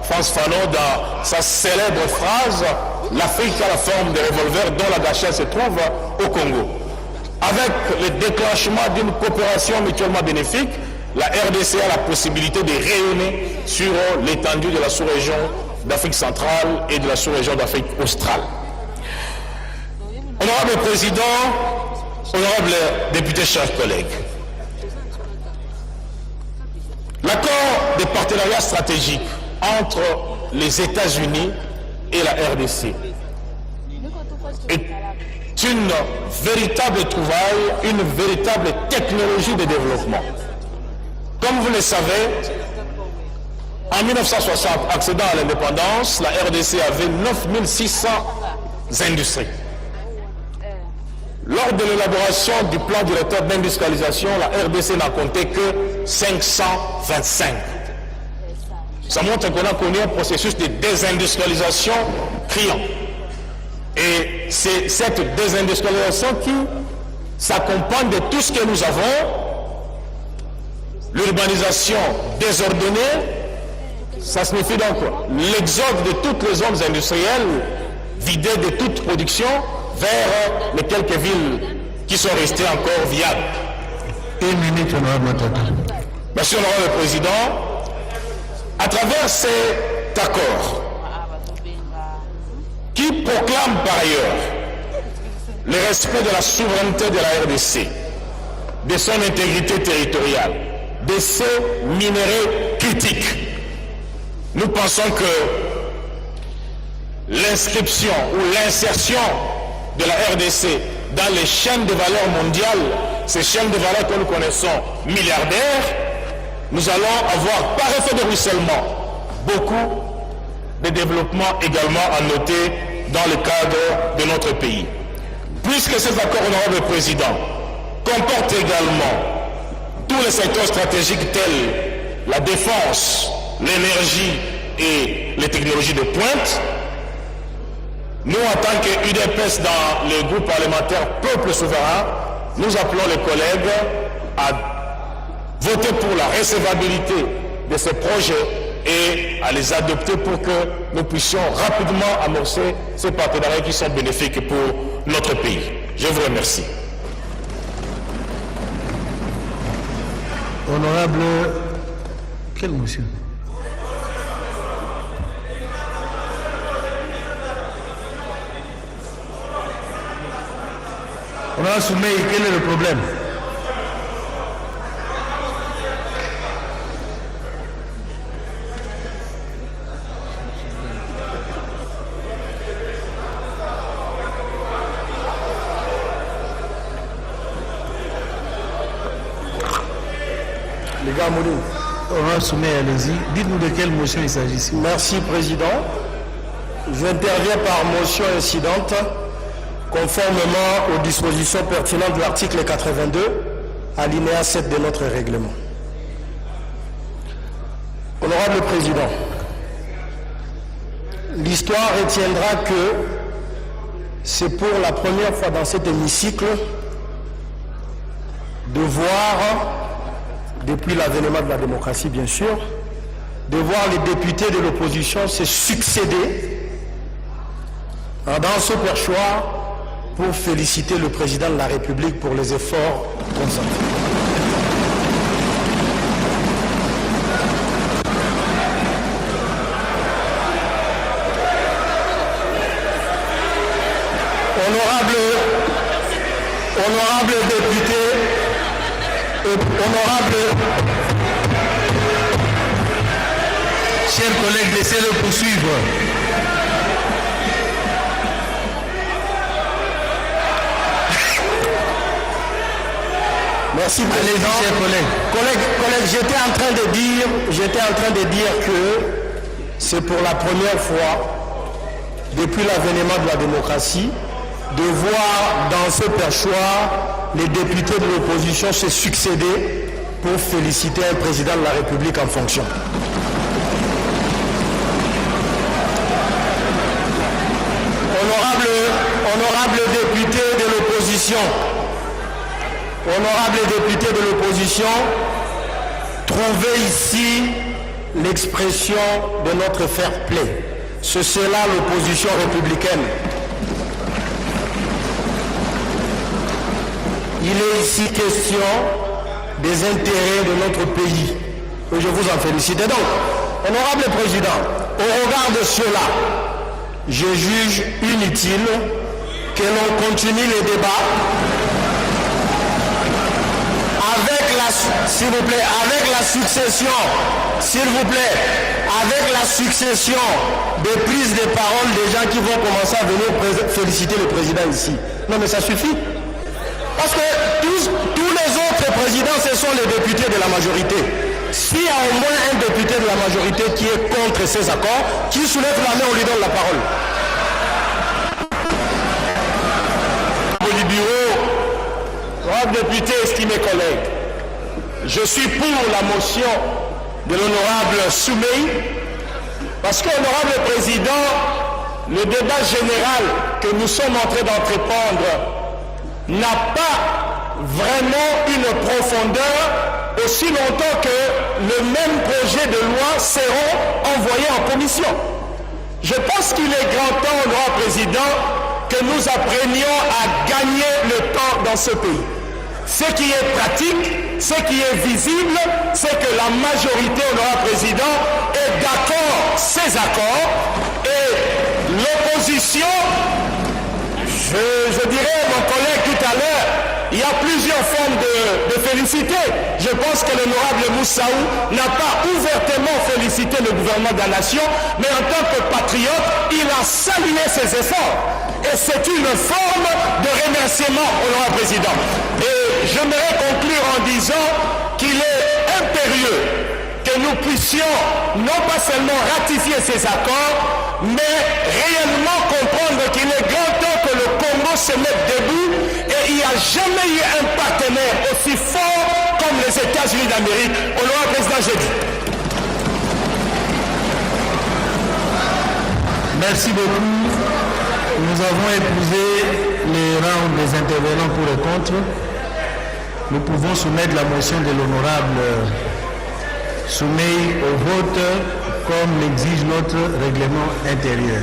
Frantz Fanon dans sa célèbre phrase « L'Afrique a la forme de revolver dont la gâchette se trouve au Congo ». Avec le déclenchement d'une coopération mutuellement bénéfique, la RDC a la possibilité de rayonner sur l'étendue de la sous-région d'Afrique centrale et de la sous-région d'Afrique australe. Honorable Président, honorable député, chers collègues, l'accord de partenariat stratégique entre les États-Unis et la RDC est une véritable trouvaille, une véritable technologie de développement. Comme vous le savez, en 1960, accédant à l'indépendance, la RDC avait 9600 industries. Lors de l'élaboration du plan directeur d'industrialisation, la RDC n'a compté que 525. Ça montre qu'on a connu un processus de désindustrialisation criant. Et c'est cette désindustrialisation qui s'accompagne de tout ce que nous avons. L'urbanisation désordonnée, ça signifie donc l'exode de toutes les zones industrielles vidées de toute production vers les quelques villes qui sont restées encore viables. Une minute, honorable Matata. Monsieur l'honorable Président, à travers cet accord qui proclame par ailleurs le respect de la souveraineté de la RDC, de son intégrité territoriale, de ces minéraux critiques, nous pensons que l'inscription ou l'insertion de la RDC dans les chaînes de valeur mondiales, ces chaînes de valeur que nous connaissons milliardaires, nous allons avoir par effet de ruissellement beaucoup de développement également à noter dans le cadre de notre pays. Puisque ces accords, honorable Président, comportent également tous les secteurs stratégiques tels la défense, l'énergie et les technologies de pointe, nous, en tant que UDPS dans le groupe parlementaire Peuple Souverain, nous appelons les collègues à voter pour la recevabilité de ces projets et à les adopter pour que nous puissions rapidement amorcer ces partenariats qui sont bénéfiques pour notre pays. Je vous remercie. Honorable, quelle motion? Honorable Soumey, quel est le problème? Les gars, Moulin. Honorable Soumey, allez-y. Dites-nous de quelle motion il s'agit. Merci, Président. J'interviens par motion incidente, conformément aux dispositions pertinentes de l'article 82, alinéa 7 de notre règlement. Honorable Président, l'histoire retiendra que c'est pour la première fois dans cet hémicycle de voir, depuis l'avènement de la démocratie bien sûr, de voir les députés de l'opposition se succéder dans ce perchoir pour féliciter le président de la République pour les efforts consentis. honorables députés, Chers collègues, laissez-le poursuivre. Merci, Allez-y, Président. chers collègues. Collègues, j'étais en train de dire que c'est pour la première fois depuis l'avènement de la démocratie de voir dans ce perchoir les députés de l'opposition se succéder pour féliciter un président de la République en fonction. Honorables députés de l'opposition, trouvez ici l'expression de notre fair play. C'est cela l'opposition républicaine. Il est ici question des intérêts de notre pays. Et je vous en félicite. Et donc, honorable président, au regard de cela, je juge inutile que l'on continue les débats avec la succession des prises de parole des gens qui vont commencer à venir féliciter le président ici. Non mais ça suffit. Parce que tous les autres présidents, ce sont les députés de la majorité. S'il y a au moins un député de la majorité qui est contre ces accords, qui soulève la main, on lui donne la parole. Du bureau, députés, estimés collègues, je suis pour la motion de l'honorable Soumey, parce que, honorable président, le débat général que nous sommes en train d'entreprendre n'a pas vraiment une profondeur aussi longtemps que le même projet de loi seront envoyés en commission. Je pense qu'il est grand temps, honorable président, que nous apprenions à gagner le temps dans ce pays. Ce qui est pratique, ce qui est visible, c'est que la majorité, honorable président, est d'accord ces accords et l'opposition, je dirais mon collègue tout à l'heure, il y a plusieurs formes de féliciter. Je pense que l'honorable Moussaou n'a pas ouvertement félicité le gouvernement de la nation, mais en tant que patriote, il a salué ses efforts. Et c'est une forme de remerciement, honorable président. Et j'aimerais conclure en disant qu'il est impérieux que nous puissions non pas seulement ratifier ces accords, mais réellement comprendre qu'il est grand temps que le Congo se mette debout et il n'y a jamais eu un partenaire aussi fort comme les États-Unis d'Amérique. Honorable président, j'ai dit. Merci beaucoup. Nous avons épousé les rangs des intervenants pour et contre. Nous pouvons soumettre la motion de l'honorable Soumey au vote comme l'exige notre règlement intérieur.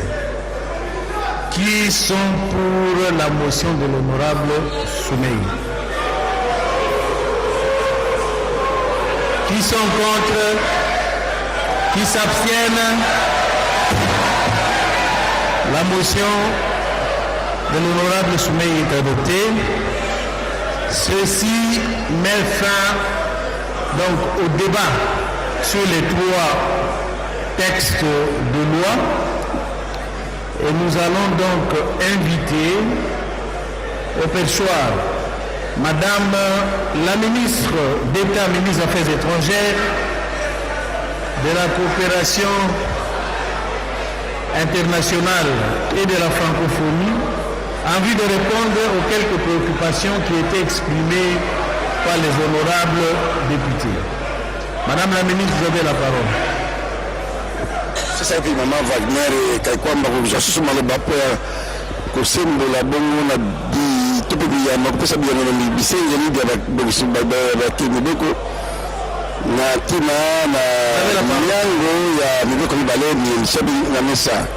Qui sont pour la motion de l'honorable Soumey? Qui sont contre? Qui s'abstiennent? La motion de l'honorable Soumey est adoptée. Ceci met fin donc au débat sur les trois textes de loi. Et nous allons donc inviter au perchoir Madame la ministre d'État, ministre des Affaires étrangères, de la coopération internationale et de la francophonie, en vue de répondre aux quelques préoccupations qui étaient exprimées par les honorables députés. Madame la ministre, vous avez la parole. Sasa hivi mama Wagner kaikwamba kujasusu maloba kwa kusembola bongo na di topiku ya mapesa bia na bisenge ni bia bogisu baba mibeko na tima na miango ya mibeko mibale ni shabi na mesa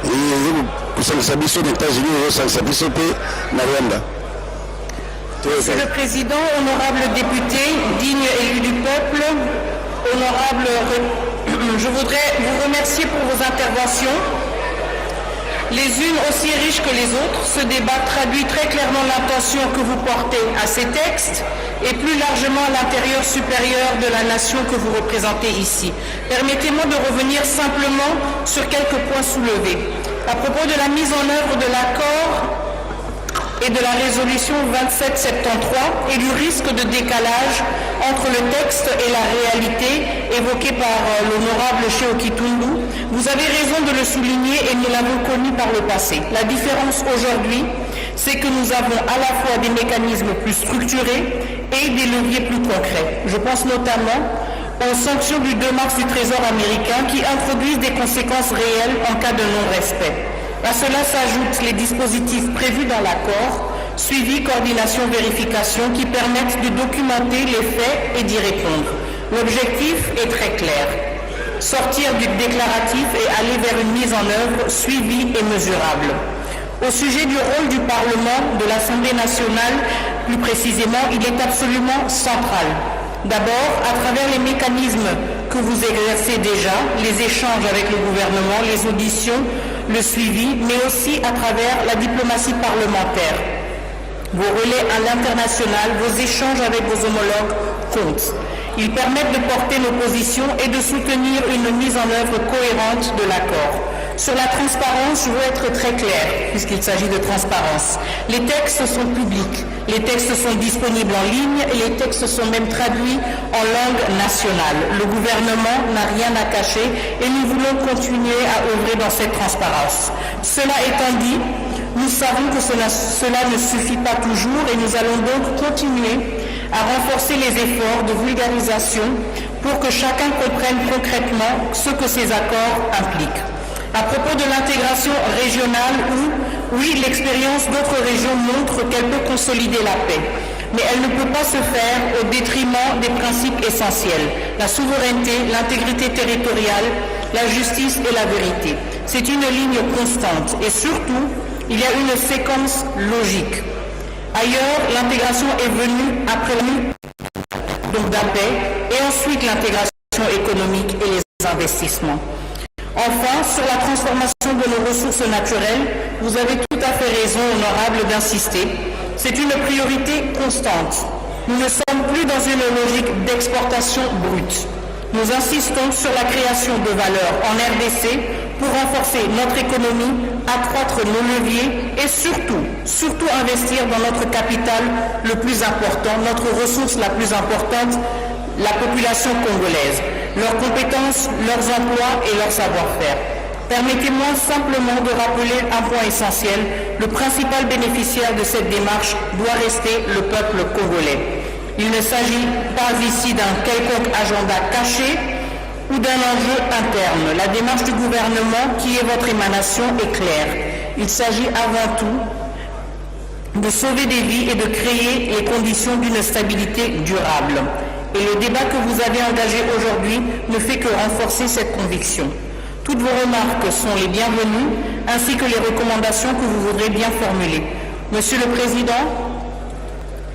et kusema sabiso des États-Unis au sabiso pe na Rwanda. Monsieur le Président, honorables députés, dignes élus du peuple, honorables, je voudrais vous remercier pour vos interventions les unes aussi riches que les autres. Ce débat traduit très clairement l'intention que vous portez à ces textes et plus largement à l'intérieur supérieur de la nation que vous représentez ici. Permettez-moi de revenir simplement sur quelques points soulevés. À propos de la mise en œuvre de l'accord et de la résolution 2773 et du risque de décalage entre le texte et la réalité évoquée par l'honorable Sheoki Tundu, vous avez raison de le souligner et nous l'avons connu par le passé. La différence aujourd'hui, c'est que nous avons à la fois des mécanismes plus structurés et des leviers plus concrets. Je pense notamment aux sanctions du 2 mars du Trésor américain qui introduisent des conséquences réelles en cas de non-respect. À cela s'ajoutent les dispositifs prévus dans l'accord, suivi, coordination, vérification, qui permettent de documenter les faits et d'y répondre. L'objectif est très clair. Sortir du déclaratif et aller vers une mise en œuvre suivie et mesurable. Au sujet du rôle du Parlement, de l'Assemblée nationale, plus précisément, il est absolument central. D'abord, à travers les mécanismes que vous exercez déjà, les échanges avec le gouvernement, les auditions, le suivi, mais aussi à travers la diplomatie parlementaire. Vos relais à l'international, vos échanges avec vos homologues comptent. Ils permettent de porter nos positions et de soutenir une mise en œuvre cohérente de l'accord. Sur la transparence, je veux être très clair, puisqu'il s'agit de transparence. Les textes sont publics, les textes sont disponibles en ligne et les textes sont même traduits en langue nationale. Le gouvernement n'a rien à cacher et nous voulons continuer à œuvrer dans cette transparence. Cela étant dit, nous savons que cela ne suffit pas toujours et nous allons donc continuer à renforcer les efforts de vulgarisation pour que chacun comprenne concrètement ce que ces accords impliquent. À propos de l'intégration régionale, oui, l'expérience d'autres régions montre qu'elle peut consolider la paix. Mais elle ne peut pas se faire au détriment des principes essentiels, la souveraineté, l'intégrité territoriale, la justice et la vérité. C'est une ligne constante et surtout, il y a une séquence logique. Ailleurs, l'intégration est venue après donc la paix et ensuite l'intégration économique et les investissements. Enfin, sur la transformation de nos ressources naturelles, vous avez tout à fait raison, honorable, d'insister. C'est une priorité constante. Nous ne sommes plus dans une logique d'exportation brute. Nous insistons sur la création de valeur en RDC pour renforcer notre économie, accroître nos leviers et surtout investir dans notre capital le plus important, notre ressource la plus importante, la population congolaise, leurs compétences, leurs emplois et leur savoir-faire. Permettez-moi simplement de rappeler un point essentiel. Le principal bénéficiaire de cette démarche doit rester le peuple congolais. Il ne s'agit pas ici d'un quelconque agenda caché ou d'un enjeu interne. La démarche du gouvernement, qui est votre émanation, est claire. Il s'agit avant tout de sauver des vies et de créer les conditions d'une stabilité durable. Et le débat que vous avez engagé aujourd'hui ne fait que renforcer cette conviction. Toutes vos remarques sont les bienvenues, ainsi que les recommandations que vous voudrez bien formuler. Monsieur le Président,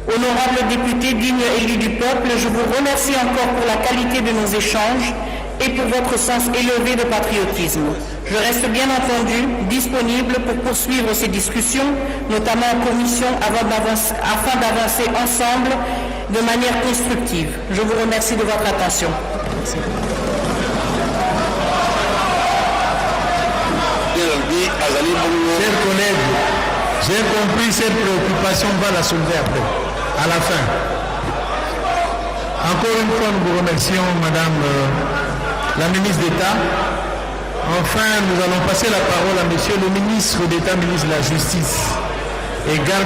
honorables députés dignes élus du peuple, je vous remercie encore pour la qualité de nos échanges et pour votre sens élevé de patriotisme. Je reste bien entendu disponible pour poursuivre ces discussions, notamment en commission, afin d'avancer ensemble de manière constructive. Je vous remercie de votre attention. Merci. Chers collègues, j'ai compris cette préoccupation, on va la soulever après, à la fin. Encore une fois, nous vous remercions, Madame la ministre d'État. Enfin, nous allons passer la parole à Monsieur le ministre d'État, ministre de la Justice et garde